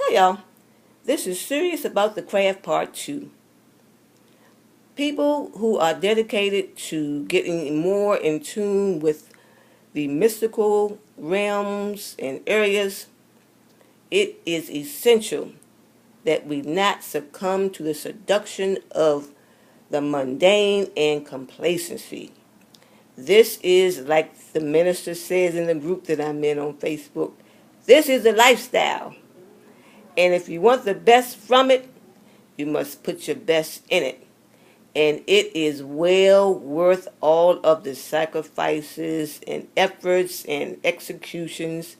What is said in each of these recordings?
Hi y'all, this is Serious About the Craft Part 2. People who are dedicated to getting more in tune with the mystical realms and areas, it is essential that we not succumb to the seduction of the mundane and complacency. This is, like the minister says in the group that I'm in on Facebook, this is a lifestyle. And if you want the best from it, you must put your best in it. And it is well worth all of the sacrifices and efforts and executions.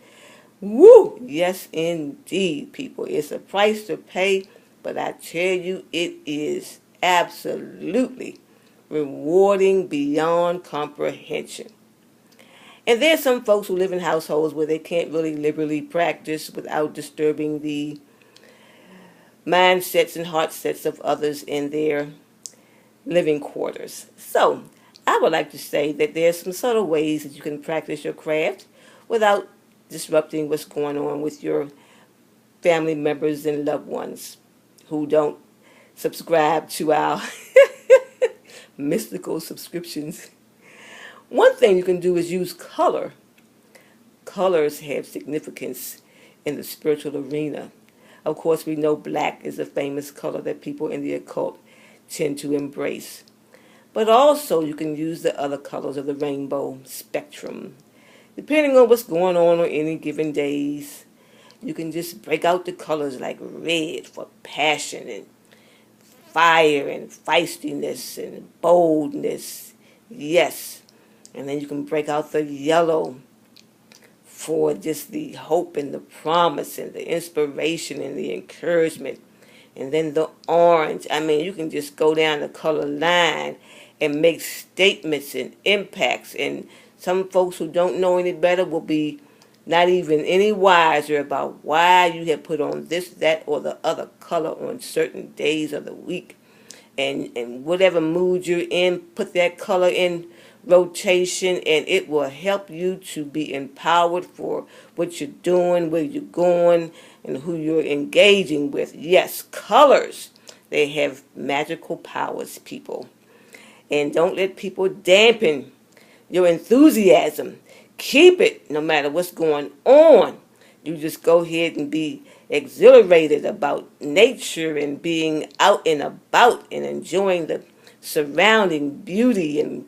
Woo! Yes, indeed, people. It's a price to pay, but I tell you, it is absolutely rewarding beyond comprehension. And there's some folks who live in households where they can't really liberally practice without disturbing the mindsets and heart sets of others in their living quarters. So, I would like to say that there's some subtle ways that you can practice your craft without disrupting what's going on with your family members and loved ones who don't subscribe to our mystical subscriptions. One thing you can do is use color. Colors have significance in the spiritual arena. Of course, we know black is a famous color that people in the occult tend to embrace. But also, you can use the other colors of the rainbow spectrum. Depending on what's going on any given days, you can just break out the colors like red for passion and fire and feistiness and boldness. Yes. And then you can break out the yellow for just the hope and the promise and the inspiration and the encouragement. And then the orange. I mean, you can just go down the color line and make statements and impacts. And some folks who don't know any better will be not even any wiser about why you have put on this, that, or the other color on certain days of the week. And whatever mood you're in, put that color in rotation, and it will help you to be empowered for what you're doing, where you're going, and who you're engaging with. Yes, colors, they have magical powers, people. And don't let people dampen your enthusiasm. Keep it no matter what's going on. You just go ahead and be exhilarated about nature and being out and about and enjoying the surrounding beauty and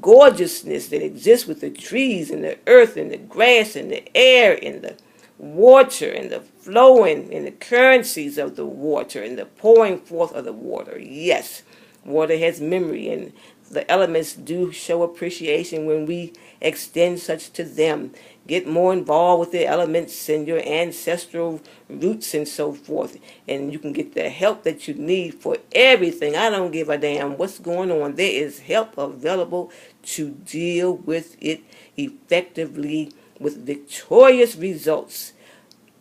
gorgeousness that exists with the trees and the earth and the grass and the air and the water and the flowing and the currencies of the water and the pouring forth of the water. Yes, water has memory, and the elements do show appreciation when we extend such to them. Get more involved with the elements and your ancestral roots and so forth, and you can get the help that you need for everything. I don't give a damn what's going on. There is help available to deal with it effectively with victorious results.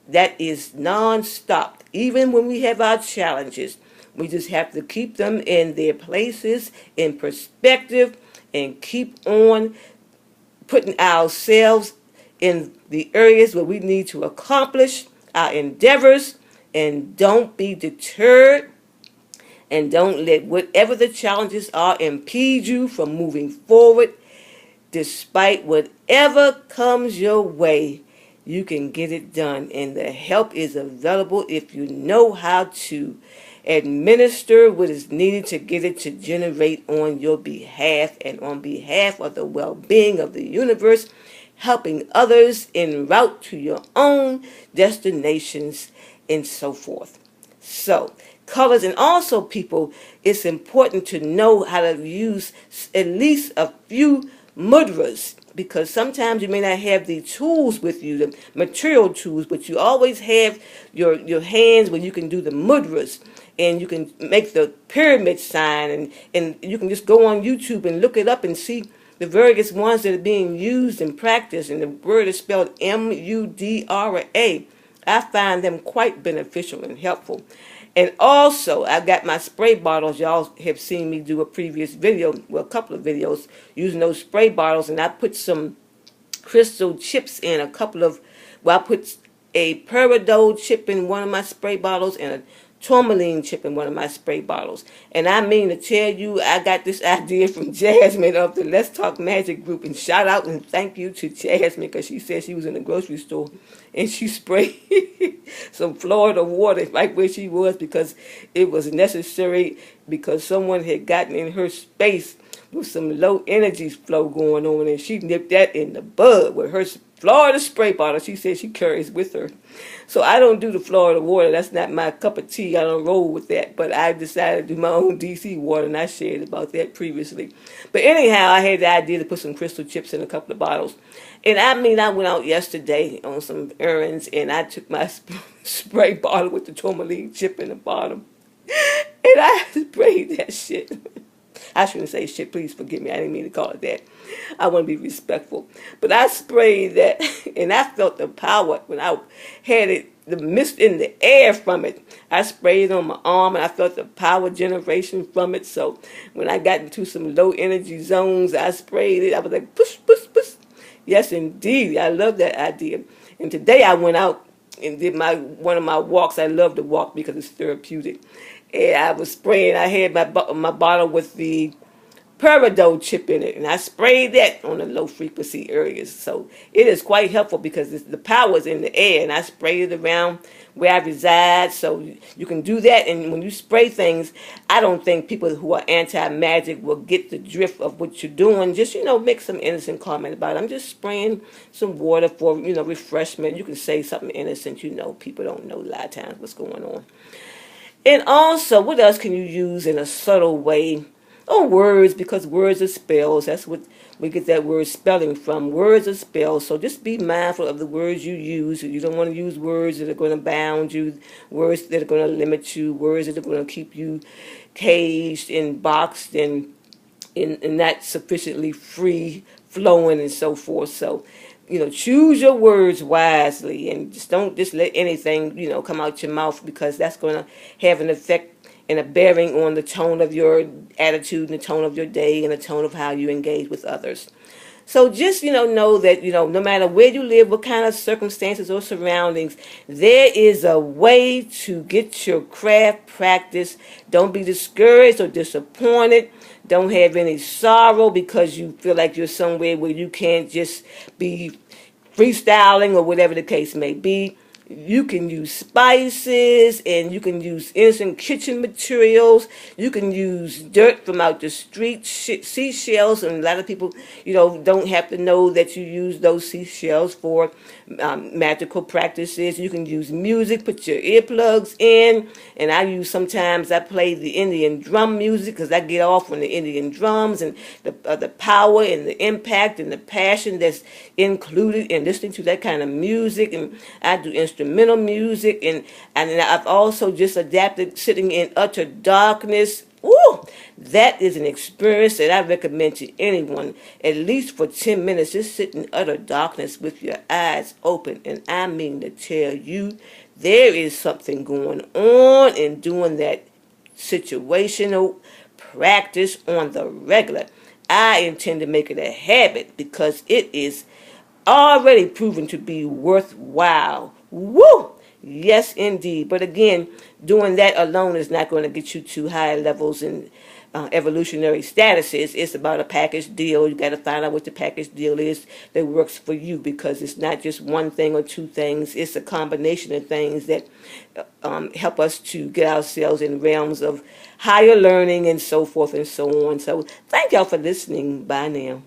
That is non-stop. Even when we have our challenges, we just have to keep them in their places, in perspective, and keep on putting ourselves in the areas where we need to accomplish our endeavors, and don't be deterred, and don't let whatever the challenges are impede you from moving forward. Despite whatever comes your way, you can get it done, and the help is available if you know how to administer what is needed to get it to generate on your behalf and on behalf of the well-being of the universe, helping others en route to your own destinations and so forth. So, colors, and also, people, it's important to know how to use at least a few mudras, because sometimes you may not have the tools with you, the material tools, but you always have your hands where you can do the mudras, and you can make the pyramid sign, and you can just go on YouTube and look it up and see the various ones that are being used and practiced, and the word is spelled M-U-D-R-A. I find them quite beneficial and helpful. And also, I've got my spray bottles. Y'all have seen me do a previous video, well, a couple of videos, using those spray bottles, and I put some crystal chips in, I put a Peridot chip in one of my spray bottles and a tourmaline chip in one of my spray bottles. And I mean to tell you, I got this idea from Jasmine of the Let's Talk Magic group. And shout out and thank you to Jasmine, because she said she was in the grocery store and she sprayed some Florida water right where she was, because it was necessary, because someone had gotten in her space with some low energy flow going on, and she nipped that in the bud with her Florida spray bottle she said she carries with her. So I don't do the Florida water. That's not my cup of tea. I don't roll with that. But I decided to do my own DC water, and I shared about that previously. But anyhow, I had the idea to put some crystal chips in a couple of bottles. And I mean, I went out yesterday on some errands, and I took my spray bottle with the tourmaline chip in the bottom, and I sprayed that shit. I shouldn't say shit, please forgive me. I didn't mean to call it that. I want to be respectful. But I sprayed that, and I felt the power when I had it, the mist in the air from it. I sprayed it on my arm, and I felt the power generation from it. So when I got into some low energy zones, I sprayed it. I was like, push, push, push. Yes, indeed. I love that idea. And today I went out and did one of my walks. I love to walk because it's therapeutic. And I was spraying. I had my bottle with the Peridot chip in it, and I sprayed that on the low frequency areas. So it is quite helpful because the power is in the air, and I sprayed it around where I reside. So you can do that, and when you spray things, I don't think people who are anti-magic will get the drift of what you're doing. Just, make some innocent comment about it. I'm just spraying some water for, refreshment. You can say something innocent. People don't know a lot of times what's going on. And also, what else can you use in a subtle way? Oh, words, because words are spells. That's what we get that word spelling from. Words are spells. So just be mindful of the words you use. You don't want to use words that are going to bound you, words that are going to limit you, words that are going to keep you caged and boxed and not sufficiently free flowing and so forth. So, choose your words wisely, and don't let anything, come out your mouth, because that's going to have an effect and a bearing on the tone of your attitude and the tone of your day and the tone of how you engage with others. So just, know that, no matter where you live, what kind of circumstances or surroundings, there is a way to get your craft practice. Don't be discouraged or disappointed. Don't have any sorrow because you feel like you're somewhere where you can't just be freestyling or whatever the case may be. You can use spices, and you can use innocent kitchen materials. You can use dirt from out the street, seashells, and a lot of people, don't have to know that you use those seashells for magical practices. You can use music, put your earplugs in, and sometimes I play the Indian drum music because I get off on the Indian drums and the power and the impact and the passion that's included in listening to that kind of music. And I do instrumental music, and I've also just adapted sitting in utter darkness. Ooh, that is an experience that I recommend to anyone, at least for 10 minutes. Just sit in utter darkness with your eyes open, and I mean to tell you, there is something going on in doing that situational practice on the regular. I intend to make it a habit because it is already proven to be worthwhile. Woo! Yes, indeed. But again, doing that alone is not going to get you to high levels in evolutionary statuses. It's about a package deal. You got to find out what the package deal is that works for you, because it's not just one thing or two things. It's a combination of things that help us to get ourselves in realms of higher learning and so forth and so on. So thank y'all for listening. Bye now.